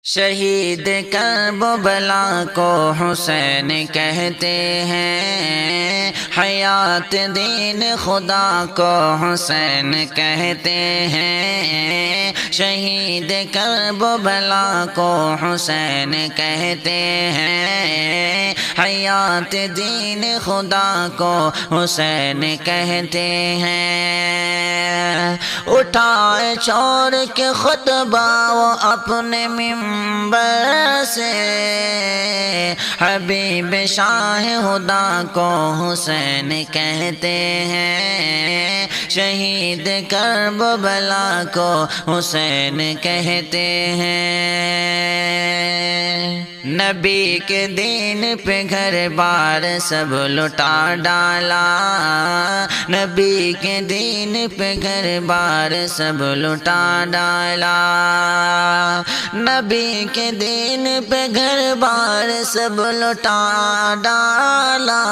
شہید کربلا کو حسین کہتے ہیں، حیات دین خدا کو حسین کہتے ہیں، شہید کربلا کو حسین کہتے ہیں، حیات دین خدا کو حسین کہتے ہیں۔ اٹھائے چھوڑ کے خطبہ وہ اپنے منبر سے، حبیب شاہ خدا کو حسین کہتے ہیں، شہید کربلا کو حسین کہتے ہیں۔ نبی کے دین پہ گھر بار سب لٹا ڈالا، نبی کے دین پہ گھر بار سب لٹا ڈالا، نبی کے دین پہ گھر بار سب لٹا ڈالا،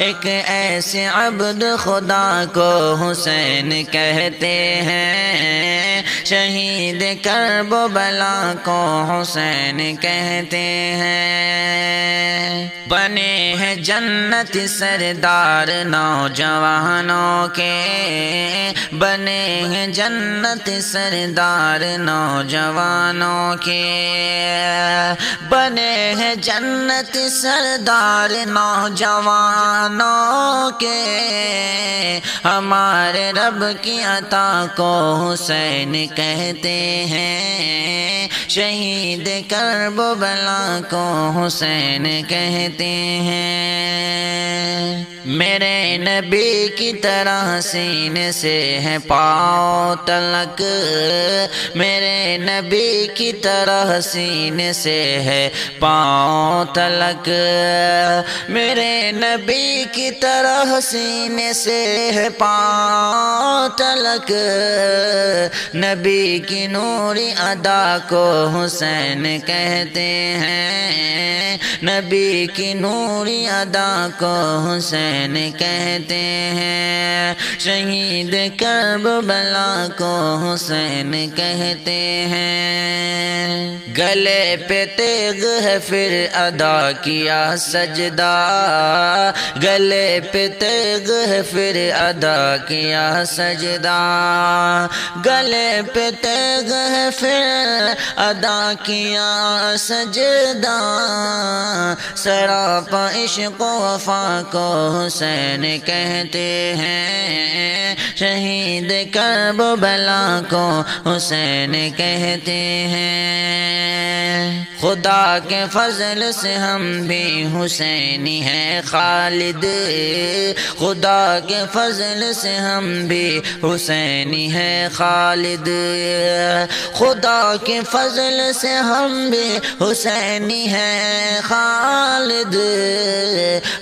ایک ایسے عبد خدا کو حسین کہتے ہیں، شہید کربلا کو حسین کہتے ہیں۔ بنے ہیں جنت سردار نوجوانوں کے، بنے ہیں جنت سردار نوجوانوں کے، بنے ہیں جنت سردار نوجوانوں کے، ہمارے رب کی عطا کو حسین کہتے ہیں، شہید کربلا کو حسین کہتے ہیں۔ میرے نبی کی طرح سینے سے ہے پاؤں تلک، میرے نبی کی طرح سینے سے ہے پاؤں تلک، میرے نبی کی طرح سینے سے ہے پاؤں تلک، نبی کی نوری ادا کو حسین کہتے ہیں، نبی کی نوری ادا کو حسین کہتے ہیں، شہید کربلا کو حسین کہتے ہیں۔ گلے پہ تیغ ہے پھر ادا کیا سجدہ، گلے پہ تیغ ہے پھر ادا کیا سجدہ، گلے پہ تیغ ہے پھر ادا کیا سجدہ، سراپا عشق و وفا کو حسین کہتے ہیں، شہید کربلا کو حسین کہتے ہیں۔ خدا کے فضل سے ہم بھی حسینی ہیں خالد، خدا کے فضل سے ہم بھی حسینی ہیں خالد، خدا کے فضل سے ہم بھی حسینی ہیں خالد،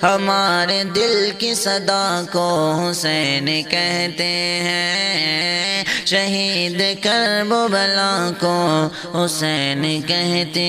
ہمارے دل کی صدا کو حسین کہتے ہیں، شہید کربلا کو حسین کہتے ہیں۔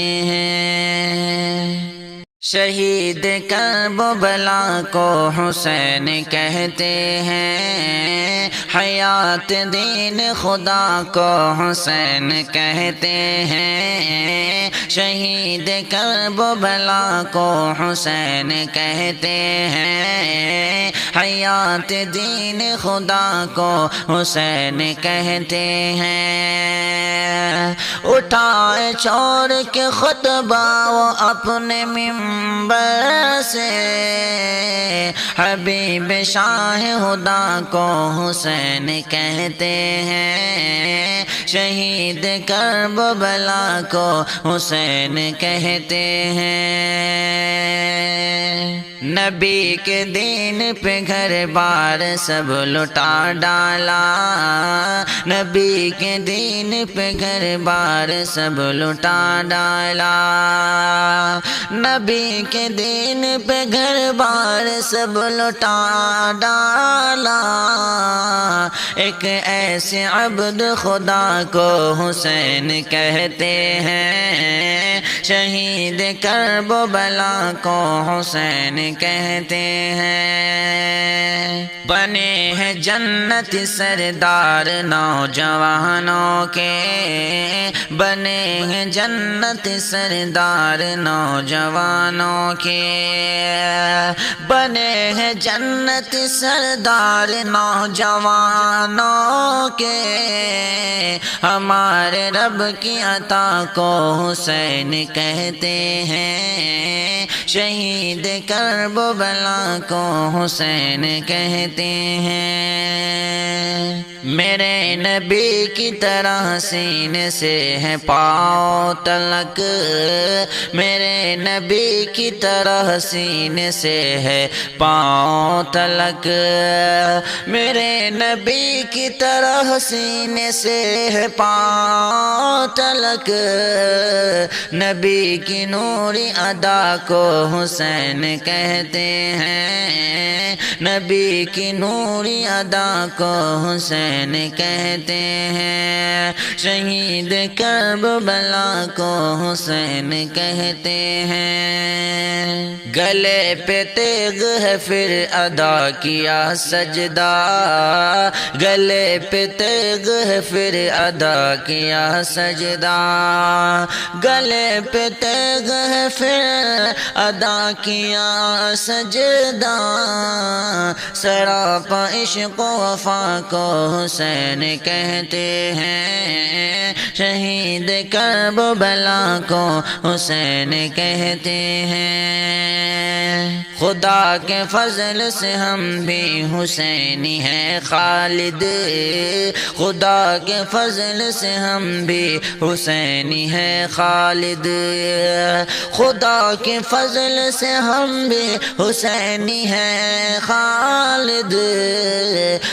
شہید کربلا کو حسین کہتے ہیں، حیات دین خدا کو حسین کہتے ہیں، شہید کربلا کو حسین کہتے ہیں، حیات دین خدا کو حسین کہتے ہیں۔ اٹھائے چھوڑ کے خطبہ وہ اپنے منبر سے، حبیب شاہ خدا کو حسین کہتے ہیں، شہید کربلا کو حسین کہتے ہیں۔ نبی کے دین پہ گھر بار سب لٹا ڈالا، نبی کے دین پہ گھر بار سب لٹا ڈالا، نبی کے دین پہ گھر بار سب لٹا ڈالا، ایک ایسے عبد خدا کو حسین کہتے ہیں، شہید کربلا کو حسین کہتے ہیں۔ بنے ہیں جنت سردار نوجوانوں کے، بنے ہیں جنت سردار نوجوانوں کے، بنے ہیں جنت سردار نوجوانوں کے، ہمارے رب کی عطا کو حسین کہتے ہیں، شہید کرب و بلا کو حسین کہتے ہیں۔ میرے نبی کی طرح سینے سے ہے پاؤں تلک، میرے نبی کی طرح سینے سے ہے پاؤں تلک، میرے نبی کی طرح سینے سے ہے پاؤں تلک، نبی کی نوری ادا کو حسین کہتے ہیں، نبی کی نوری ادا کو حسین کہتے ہیں، شہید کربلا کو حسین کہتے ہیں۔ گلے پہ تیغ ہے پھر ادا کیا سجدہ، گلے پہ تیغ ہے پھر ادا کیا سجدہ، گلے پہ تیغ ہے پھر ادا کیا سجدہ، سراپا عشق و وفا کو حسین کہتے ہیں، شہید کرب و بلا کو حسین کہتے ہیں۔ خدا کے فضل سے ہم بھی حسینی ہیں خالد، خدا کے فضل سے ہم بھی حسینی ہیں خالد، خدا کے فضل سے ہم بھی حسینی ہیں خالد،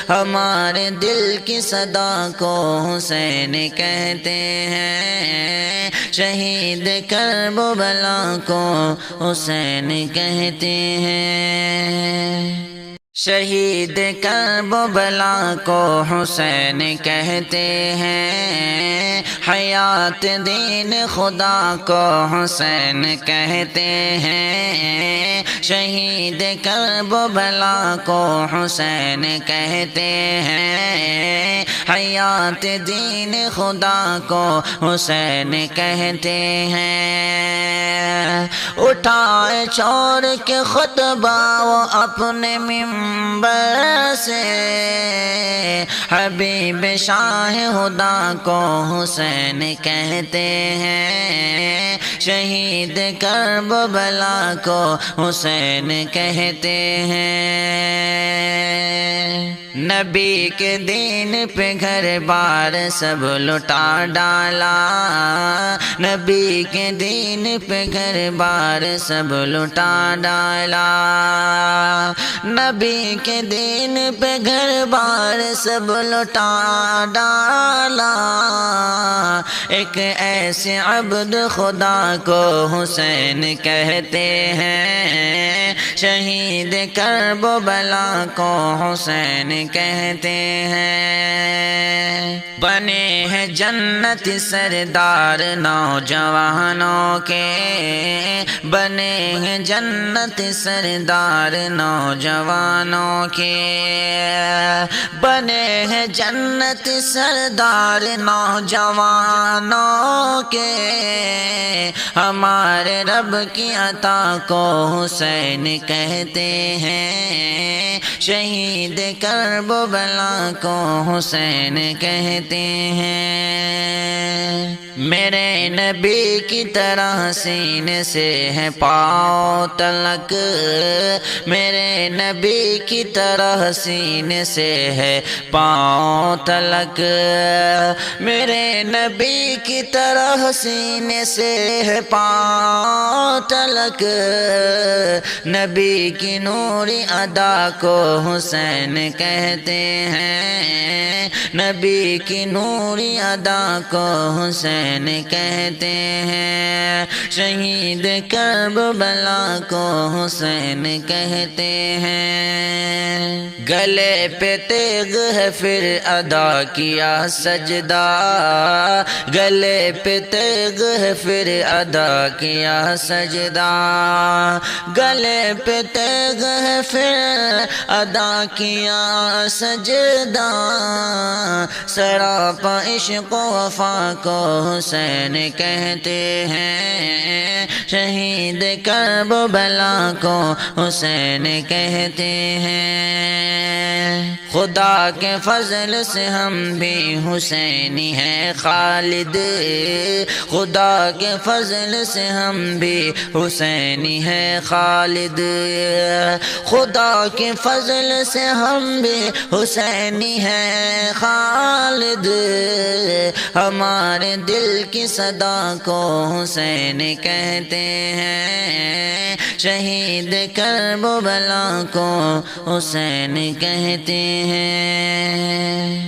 ہمارے دل کی صدا کو حسین کہتے ہیں، شہید کرب و بلا کو حسین کہتے ہیں، شہید کرب و بلا کو حسین کہتے ہیں، حیات دین خدا کو حسین کہتے ہیں، شہید کرب و بلا کو حسین کہتے ہیں، حیات دین خدا کو حسین کہتے ہیں۔ اٹھائے چھوڑ کے خطبہ وہ اپنے منبر سے، حبیب شاہ خدا کو حسین کہتے ہیں، شہید کرب و بلا کو حسین کہتے ہیں۔ نبی کے دین پہ گھر بار سب لٹا ڈالا، نبی کے دین پہ گھر بار سب لٹا ڈالا، نبی کے دین پہ گھر بار سب لٹا ڈالا، ایک ایسے عبد خدا کو حسین کہتے ہیں، شہید کرب و بلا کو حسین کہتے ہیں۔ بنے ہیں جنت سردار نوجوانوں کے، بنے ہیں جنت سردار نوجوانوں کے، بنے ہیں جنت سردار نوجوانوں کے، ہمارے رب کی عطا کو حسین کہتے ہیں، شہید کرب و بلا کو حسین کہتے ہیں۔ میرے نبی کی طرح سینے سے ہے پاؤں تلک، میرے نبی کی طرح سینے سے ہے پاؤں تلک، میرے نبی کی طرح سینے سے ہے پاؤں تلک، نبی کی نوری ادا کو حسین کہتے ہیں، نبی کی نوری ادا کو حسین حسین کہتے ہیں، شہید کربلا کو حسین کہتے ہیں۔ گلے پہ تیغ ہے پھر ادا کیا سجدہ، گلے پہ تیغ ہے پھر ادا کیا سجدہ، گلے پہ تیغ ہے پھر ادا کیا سجدہ، سراپا عشق و وفا کو حسین کہتے ہیں، شہید کربلا کو حسین کہتے ہیں۔ خدا کے فضل سے ہم بھی حسینی ہیں خالد، خدا کے فضل سے ہم بھی حسینی ہیں خالد، خدا کے فضل سے ہم بھی حسینی ہیں خالد، ہمارے دل کی صدا کو حسین کہتے ہیں، شہید کربلا کو حسین کہتے ہیں۔